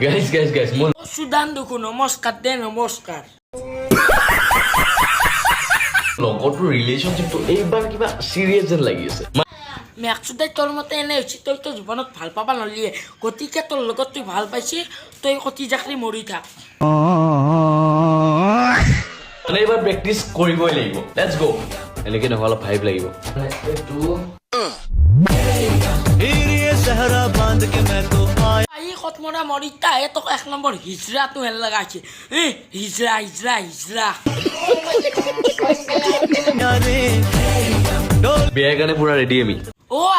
Guys মোৰ Sudan দেখো নমস্কাৰ দে নমস্কাৰ লগৰটো ৰিলেশ্যনশ্বিপটো এইবাৰ কিবা চিৰিয়াছ যেন লাগি আছে। মেক্সুদাই তোৰ মতে এনে হৈছে তইতো জীৱনত ভাল পাবা নলিয়ে গতিকে তোৰ লগত তুই ভাল পাইছি তই সতি জাকৰি মৰি থাক মানে এইবাৰ প্ৰেক্টিচ কৰিবই লাগিব। লেটছ গো। এনেকে নহয় অলপ ভাইব লাগিব। আহি কতমৰা মৰি তাহে তোক এক নম্বৰ হিজৰাটো হেন লগাইছে হিজৰা হিজৰা হিজৰা বিয়াৰ কাৰণে পুৰা ৰেডি আমি।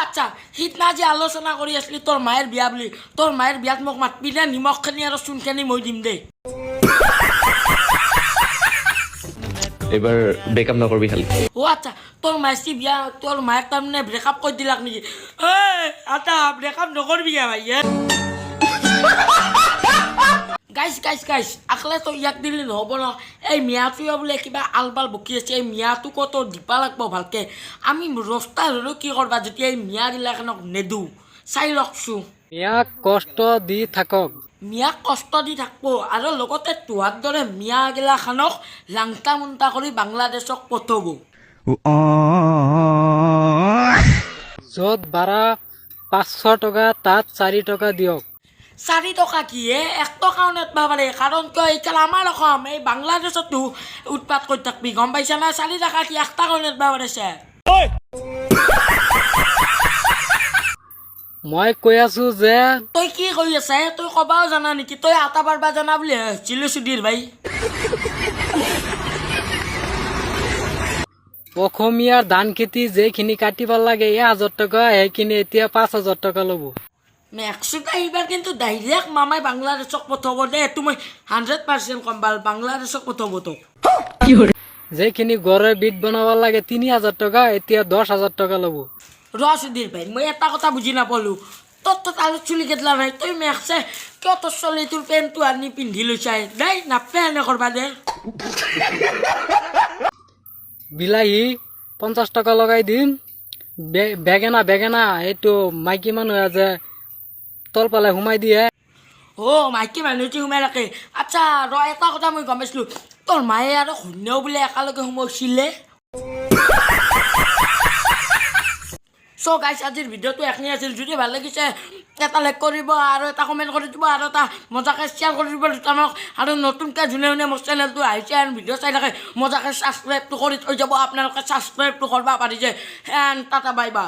আচ্ছা সিদিনা যে আলোচনা কৰি আছিলি তোৰ মায়েৰ বিয়া বুলি তোৰ মায়েৰ বিয়াত মোক মাতবি দে নিমখখিনি আৰু চূণখিনি মই দিম দেই এইবাৰ ব্ৰেকআপ নকৰবি খালি। আচ্ছা তোৰ মাইছি বিয়া তোৰ মায়েক তাৰমানে ব্ৰেকআপ কৰি দিলাক নেকি আচ্ছা ব্ৰেকআপ নকৰবি ভাই গাইছ আকলে তই ইয়াক দিলে নহ'ব ন এই মিয়াটোৱে বোলে কিবা আলবাল বকি আছে এই মিয়াটো ক'ত দিবা লাগব ভালকে আমি ৰস্তা হ'লেও কি কৰবা যেতিয়া এই মিয়াগিলাখনক নেদো চাই ৰখছোঁ ইয়াক কষ্ট দি থাকক মিয়াক কষ্ট দি থাকব আৰু লগতে তোহাৰ দৰে মিয়াগিলাখনক লাংটা মুংটা কৰি বাংলাদেশক পঠাব য'ত ভাড়া 500 টকা তাত 4 টকা দিয়ক 4 টকা কি 1 টকাও নেটবা পাৰে কাৰণ কিয় এইকাল আমাৰ অসম এই বাংলাদেশতো উৎপাত কৰি থাকবি গম পাইছা না 4 টকা কি 1 টকাও নেটবা পাৰিছে মই কৈ আছো যে তই কি কৰি আছা তই কবাও জানা নেকি তই আটা পাৰবা জানা বুলি চিলো সুধীৰ ভাই অসমীয়াৰ ধান খেতি যেইখিনি কাটিব লাগে 1000 টকা সেইখিনি এতিয়া 5000 টকা ল'ব মেক্সুটা এইবাৰ কিন্তু ডাইৰেক্ট মামাই বাংলাদেশক পঠাব দে এইটো মই 100% কম বাংলাদেশক পঠাব তোক যেইখিনি ঘৰে বিট বনাব লাগে 3000 টকা এতিয়া 10000 টকা ল'ব সুধীৰ ভাই মই এটা কথা বুজি নাপালো তোৰ তালত চুলি কেটলা নাই তই মেক্সে কিয় তোৰ চলি তোৰ পেণ্টটো আনি পিন্ধি লৈছাই দেই নাপে এনে কৰবা দে বিলাহী 50 টকা লগাই দিম বেগেনা এইটো মাইকী মানুহ যে তল পালে সোমাই দিয়ে মাইকী মানুহটি সোমাই ৰাখে আচ্ছা এটা কথা মই গম পাইছিলো তোৰ মায়ে আৰু শূন্যও বোলে একেলগে সোমাইছিলে গাইছ আজিৰ ভিডিঅ'টো এখিনি আছিল যদি ভাল লাগিছে এটা লাইক কৰিব আৰু এটা কমেণ্ট কৰি দিব আৰু এটা মজাকৈ শ্বেয়াৰ কৰি দিব দুটামানক আৰু নতুনকৈ যোনে যোনে মোৰ চেনেলটো আহিছে আৰু ভিডিঅ' চাই থাকে মজাকৈ ছাবস্ক্ৰাইবটো কৰি থৈ যাব আপোনালোকে ছাবস্ক্ৰাইবটো কৰিব পাৰিছে টাটা বাই বাই